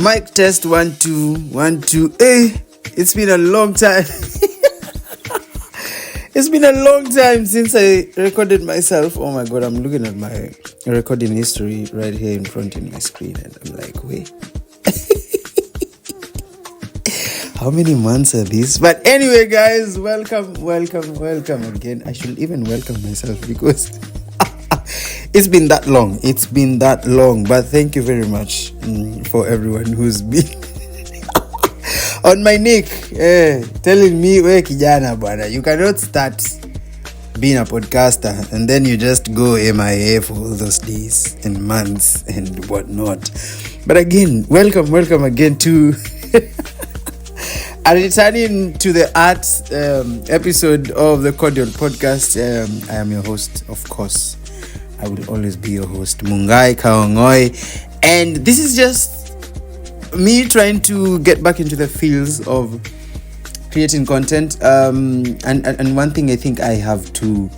Mic test 1 2 1 2. Hey, it's been a long time. It's been a long time since I recorded myself. Oh my god, I'm looking at my recording history right here in front of my screen and I'm like, wait. How many months are these? But anyway, guys, welcome again. I should even welcome myself because it's been that long. But thank you very much for everyone who's been on my neck, telling me, "Hey, kijana bwana, you cannot start being a podcaster and then you just go MIA for all those days and months and whatnot." But again, welcome again to returning to the arts episode of the Cordial Podcast. I am your host, of course. I will always be your host, Kang'ong'oi, and this is just me trying to get back into the fields of creating content. And one thing I think I have to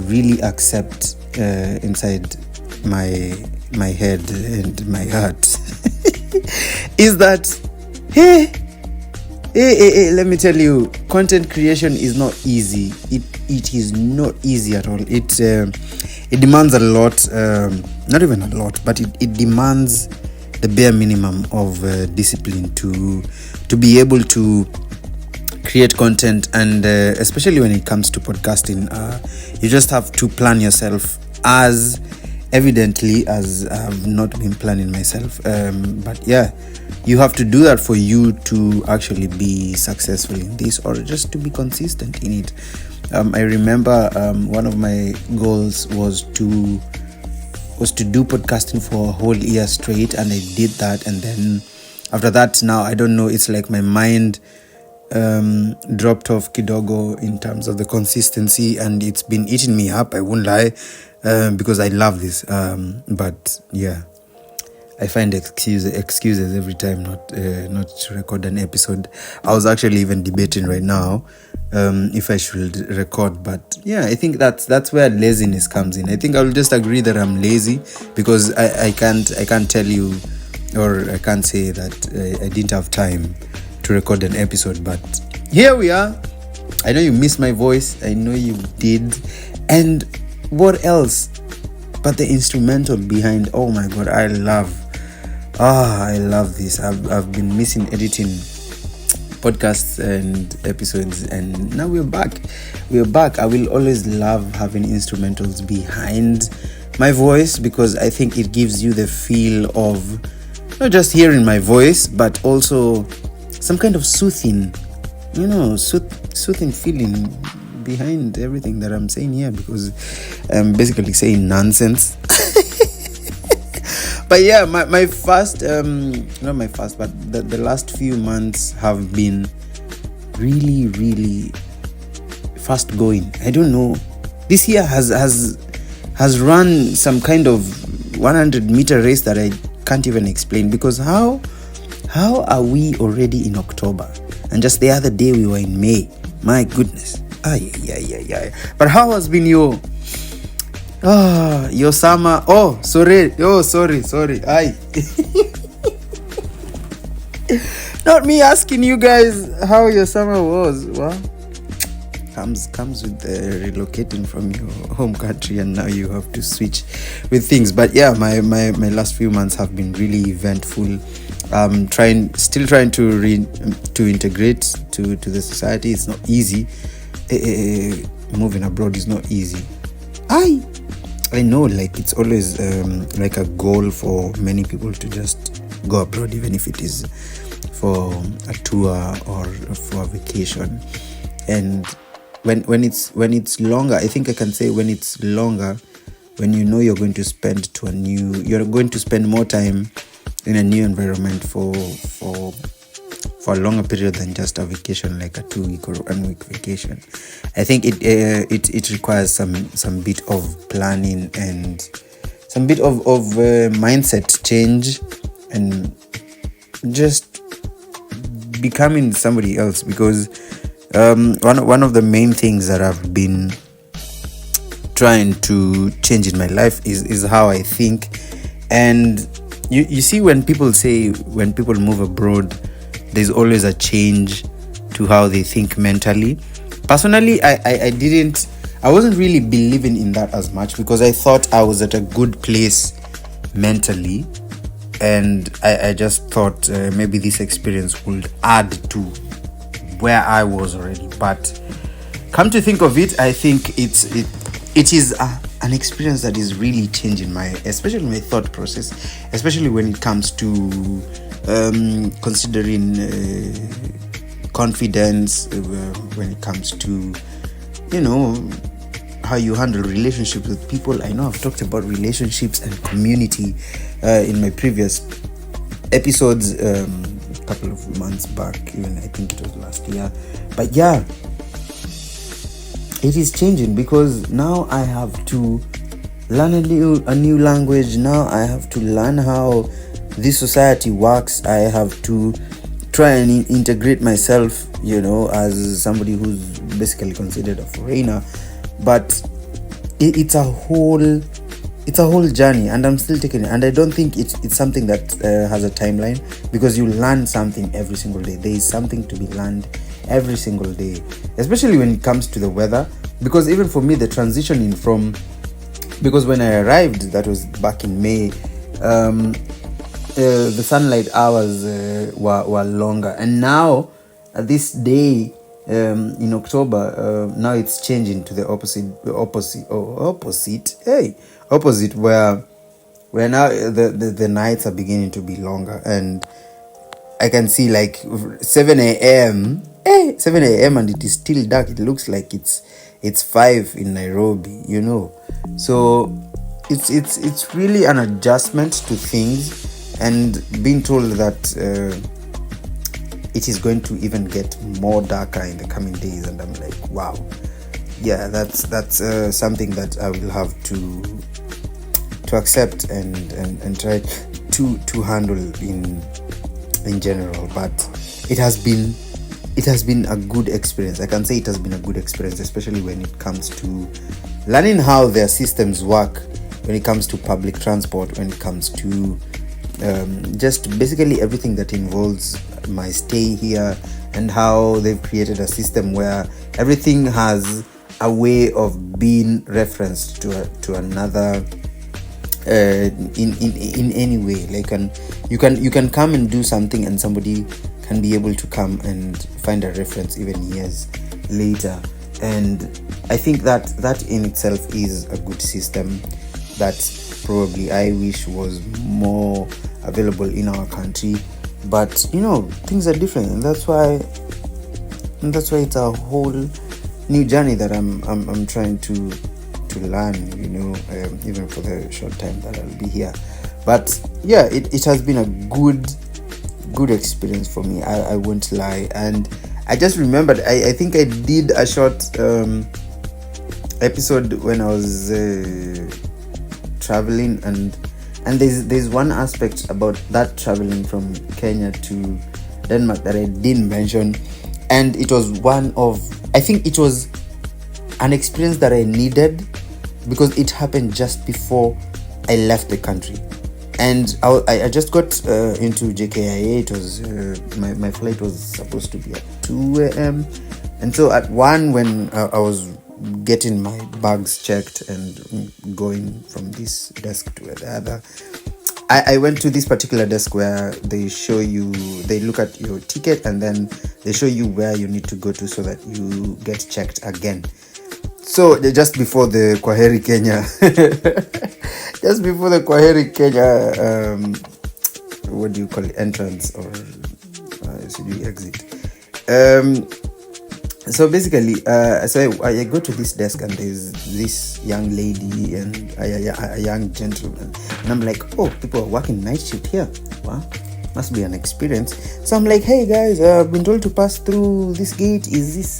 really accept inside my head and my heart is that hey, let me tell you, content creation is not easy. It is not easy at all. It demands a lot, not even a lot, but it demands the bare minimum of discipline to be able to create content, and especially when it comes to podcasting, you just have to plan yourself as evidently as I've not been planning myself. But yeah, you have to do that for you to actually be successful in this, or just to be consistent in it. I remember one of my goals was to do podcasting for a whole year straight, and I did that. And then after that, now I don't know, it's like my mind dropped off kidogo in terms of the consistency, and it's been eating me up, I won't lie, because I love this. But yeah, I find excuses every time not to record an episode. I was actually even debating right now if I should record, but yeah, I think that's where laziness comes in. I think I'll just agree that I'm lazy because I can't tell you, or I can't say that I didn't have time to record an episode. But here we are. I know you missed my voice. I know you did. And what else but the instrumental behind? Oh my god, I love this. I've been missing editing podcasts and episodes, and now we're back. I will always love having instrumentals behind my voice because I think it gives you the feel of not just hearing my voice, but also some kind of soothing feeling behind everything that I'm saying here, because I'm basically saying nonsense. But yeah, my first, not my first, but the last few months have been really, really fast going. I don't know. This year has run some kind of 100-meter race that I can't even explain, because how are we already in October? And just the other day we were in May. My goodness. But how has been your summer? Sorry. Aye. Not me asking you guys how your summer was. Well, comes with the relocating from your home country, and now you have to switch with things. But yeah, my last few months have been really eventful. Still trying to integrate to the society. It's not easy. Moving abroad is not easy. I know, like, it's always like a goal for many people to just go abroad, even if it is for a tour or for a vacation. And when it's longer, I think I can say when it's longer, when you know you're going to spend more time in a new environment for a longer period than just a vacation, like a 2-week or 1-week vacation. I think it requires some bit of planning and some bit of mindset change, and just becoming somebody else. Because one of the main things that I've been trying to change in my life is how I think. And you see, when people say when people move abroad, there's always a change to how they think mentally. Personally, I wasn't really believing in that as much, because I thought I was at a good place mentally, and I just thought maybe this experience would add to where I was already. But come to think of it, I think it is an experience that is really changing especially my thought process, especially when it comes to considering confidence, when it comes to, how you handle relationships with people. I know I've talked about relationships and community in my previous episodes, a couple of months back, even I think it was last year. But yeah, it is changing, because now I have to learn a new language. Now I have to learn how this society works. I have to try and integrate myself, as somebody who's basically considered a foreigner. But it's a whole journey, and I'm still taking it. And I don't think it's something that has a timeline, because you learn something every single day. There is something to be learned every single day, especially when it comes to the weather. Because even for me, the transitioning because when I arrived, that was back in May, the sunlight hours were longer, and now this day in October, now it's changing to the opposite, where now the nights are beginning to be longer, and I can see like 7 a.m. and it is still dark. It looks like it's 5 in Nairobi, So it's really an adjustment to things, and being told that it is going to even get more darker in the coming days, and I'm like, wow, yeah, that's something that I will have to accept and try to handle in general. But it has been a good experience. I can say it has been a good experience, especially when it comes to learning how their systems work, when it comes to public transport, when it comes to just basically everything that involves my stay here, and how they've created a system where everything has a way of being referenced to another in any way. Like, you can come and do something, and somebody can be able to come and find a reference even years later. And I think that in itself is a good system that probably I wish was more available in our country. But things are different, and that's why it's a whole new journey that I'm trying to learn, even for the short time that I'll be here. But yeah, it has been a good experience for me. I won't lie. And I just remembered, I think I did a short episode when I was traveling, and there's one aspect about that traveling from Kenya to Denmark that I didn't mention, and it was I think it was an experience that I needed, because it happened just before I left the country. And I just got into JKIA. It was my flight was supposed to be at 2 a.m. And so at 1, when I was getting my bags checked and going from this desk to the other, I went to this particular desk where they look at your ticket, and then they show you where you need to go to so that you get checked again. So just before the Kwaheri Kenya, what do you call it, entrance, or should you exit? So basically, so I go to this desk, and there's this young lady and a young gentleman, and I'm like, oh, people are working night shift here. Wow, must be an experience. So I'm like, hey guys, I've been told to pass through this gate. Is this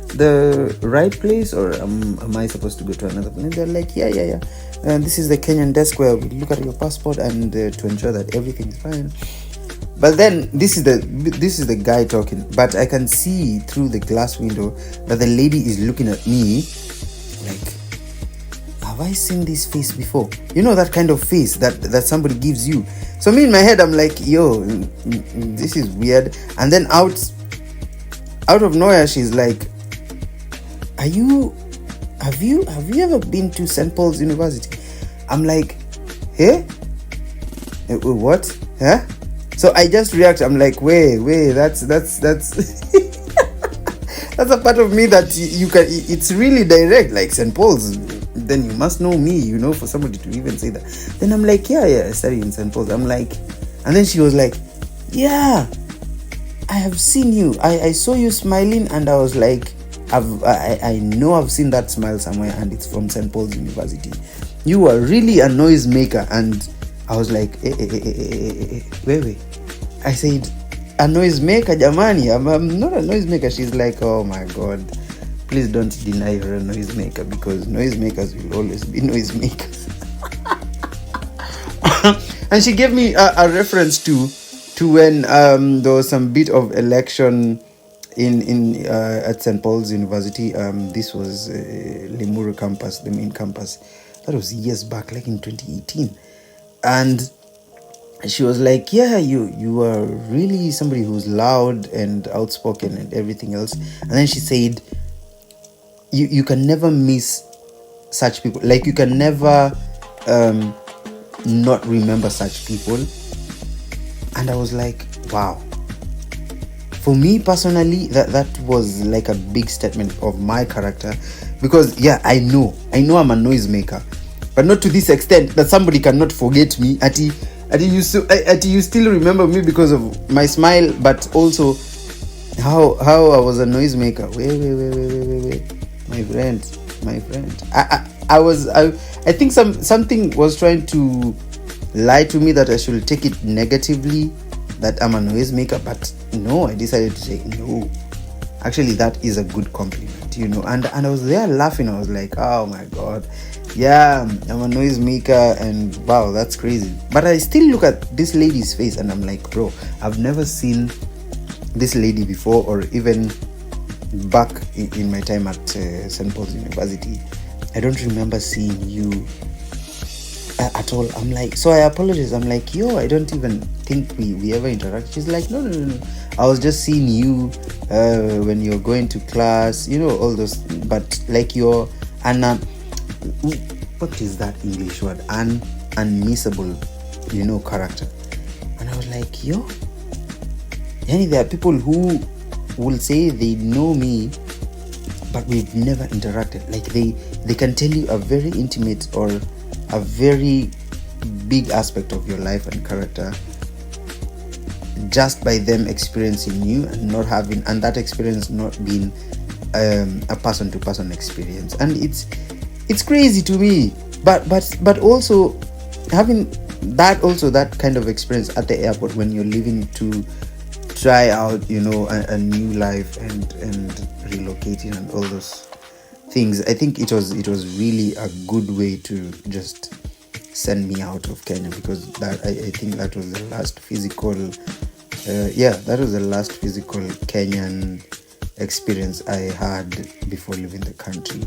the right place, or am I supposed to go to another place? And they're like, yeah. And this is the Kenyan desk where we look at your passport and to ensure that everything is fine. But then this is the guy talking, but I can see through the glass window that the lady is looking at me like, have have I seen this face before? You know, that kind of face that somebody gives you. So me in my head, I'm like, yo, this is weird. And then out of nowhere, she's like, have you ever been to St. Paul's University? I'm like, hey? What? Huh? So I just react. I'm like, wait, that's that's a part of me that you can. It's really direct, like St. Paul's. Then you must know me, you know, for somebody to even say that. Then I'm like, yeah, I studied in St. Paul's. I'm like, and then she was like, yeah, I have seen you. I saw you smiling, and I was like, I know I've seen that smile somewhere, and it's from St. Paul's University. You are really a noisemaker. And I was like, wait. I said, a noisemaker, jamani? I'm not a noisemaker. She's like, oh my God, please don't deny you're a noisemaker, because noisemakers will always be noisemakers. And she gave me a reference to when there was some bit of election in at St. Paul's University. This was Limuru campus, the main campus. That was years back, like in 2018. And she was like, yeah, you are really somebody who's loud and outspoken and everything else. And then she said, you can never miss such people. Like, you can never not remember such people. And I was like, wow. For me personally, that was like a big statement of my character, because yeah, I know I'm a noisemaker, but not to this extent that somebody cannot forget me. Ati you still remember me because of my smile, but also how I was a noisemaker. Wait, my friend. I think something was trying to lie to me that I should take it negatively, that I'm a noisemaker, but no, I decided to say no. Actually, that is a good compliment, you know. And I was there laughing. I was like, oh my God, yeah, I'm a noisemaker, and wow, that's crazy. But I still look at this lady's face and I'm like, bro, I've never seen this lady before, or even back in my time at St. Paul's University. I don't remember seeing you at all. I'm like, so I apologize. I'm like, yo, I don't even think we ever interact. She's like, no. I was just seeing you when you're going to class, you know, all those. But like you're what is that English word? Unmissable, you know, character. And I was like, yo, there are people who will say they know me, but we've never interacted. Like they can tell you a very intimate or a very big aspect of your life and character just by them experiencing you and that experience not being a person to person experience. And it's crazy to me, but also having that kind of experience at the airport when you're leaving to try out, you know, a new life and relocating and all those things. I think it was really a good way to just send me out of Kenya, because that I think that was the last physical Kenyan experience I had before leaving the country.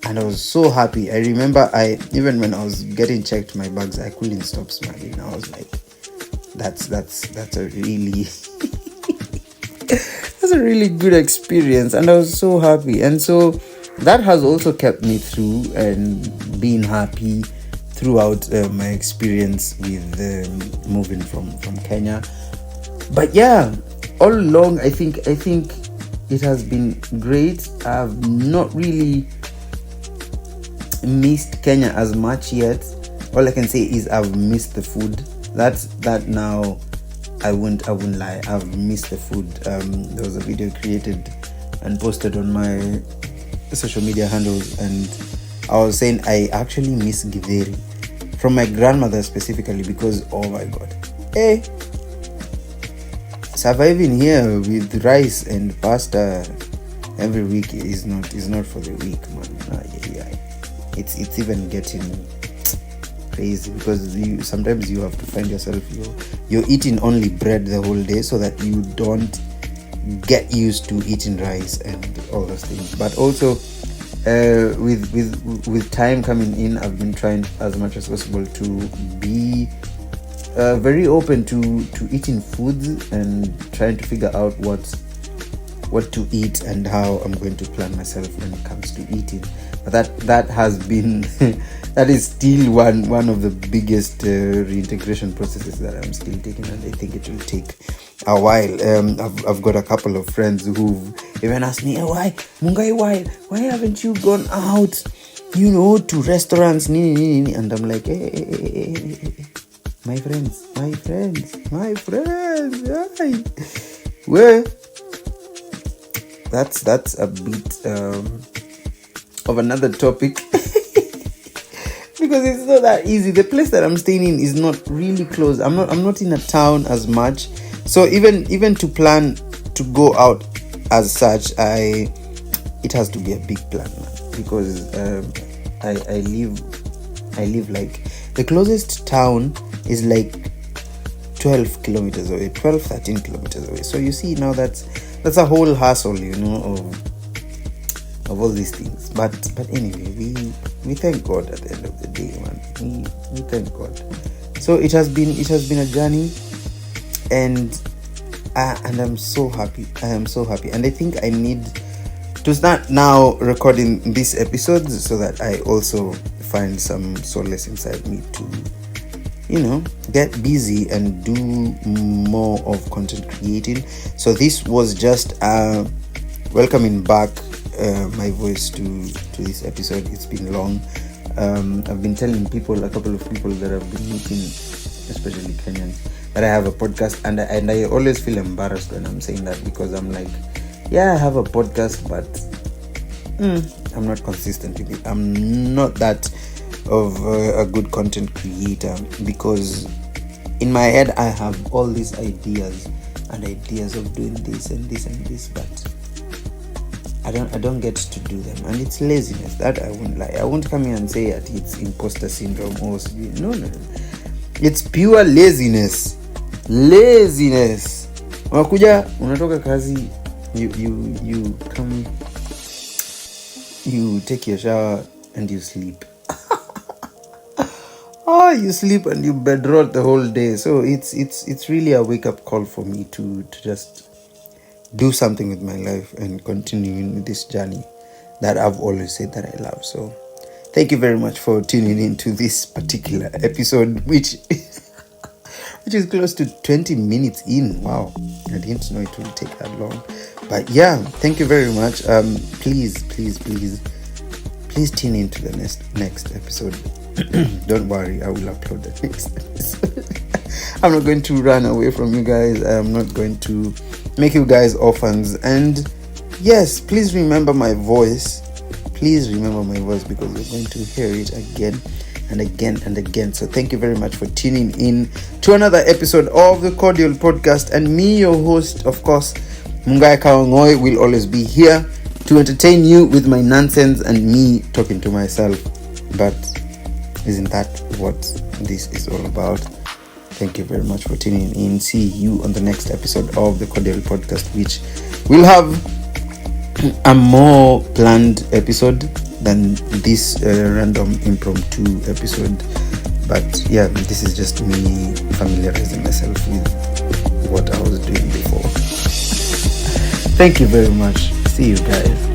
And I was so happy. I remember even when I was getting checked my bags, I couldn't stop smiling. I was like, that's a really that's a really good experience, and I was so happy. And so that has also kept me through and being happy throughout my experience with moving from Kenya. But yeah, all along I think it has been great. I've not really missed Kenya as much yet. All I can say is I've missed the food. That now I wouldn't lie. I've missed the food. There was a video created and posted on my social media handles, and I was saying I actually miss githeri from my grandmother specifically, because oh my God, surviving here with rice and pasta every week is not for the weak, man. It's even getting crazy, because sometimes you have to find yourself you're eating only bread the whole day so that you don't get used to eating rice and all those things. But also with time coming in, I've been trying as much as possible to be very open to eating foods and trying to figure out what to eat and how I'm going to plan myself when it comes to eating. But that has been that is still one of the biggest reintegration processes that I'm still taking, and I think it will take a while. I've got a couple of friends who've even asked me, why haven't you gone out, to restaurants, and I'm like, hey, my friends, well, that's a bit of another topic because it's not that easy. The place that I'm staying in is not really close. I'm not in a town as much, so even to plan to go out as such, it has to be a big plan, man, because I live like, the closest town is like 13 kilometers away. So you see, now that's a whole hassle, of all these things. But anyway, we thank God at the end of the day, man. We thank God. So it has been a journey, and I'm so happy. I am so happy, and I think I need to start now recording this episode so that I also find some solace inside me to get busy and do more of content creating. So this was just welcoming back my voice to this episode. It's been long. I've been telling a couple of people that I've been meeting, especially Kenyans, that I have a podcast, and I always feel embarrassed when I'm saying that, because I'm like, yeah, I have a podcast, but I'm not consistent with it. I'm not that of a good content creator, because in my head I have all these ideas of doing this and this and this, but I don't get to do them, and it's laziness. That I won't lie. I won't come here and say that it's imposter syndrome or no. It's pure laziness. Unakuja, unatoka kazi, you come, you take your shower and you sleep. You sleep and you bedroll the whole day. So it's really a wake up call for me to just do something with my life and continue with this journey that I've always said that I love. So thank you very much for tuning in to this particular episode, which is close to 20 minutes in. Wow, I didn't know it would take that long. But yeah, thank you very much. Please tune in to the next episode. Don't worry, I will upload the next episode. I'm not going to run away from you guys. I'm not going to make you guys orphans. And yes, please remember my voice. Because you're going to hear it again and again and again. So thank you very much for tuning in to another episode of the Cordial Podcast. And me, your host, of course, Kang'ong'oi, will always be here to entertain you with my nonsense and me talking to myself. But isn't that what this is all about? Thank you very much for tuning in. See you on the next episode of the Cordial Podcast, which will have a more planned episode than this random impromptu episode. But yeah, this is just me familiarizing myself with what I was doing before. Thank you very much. See you guys.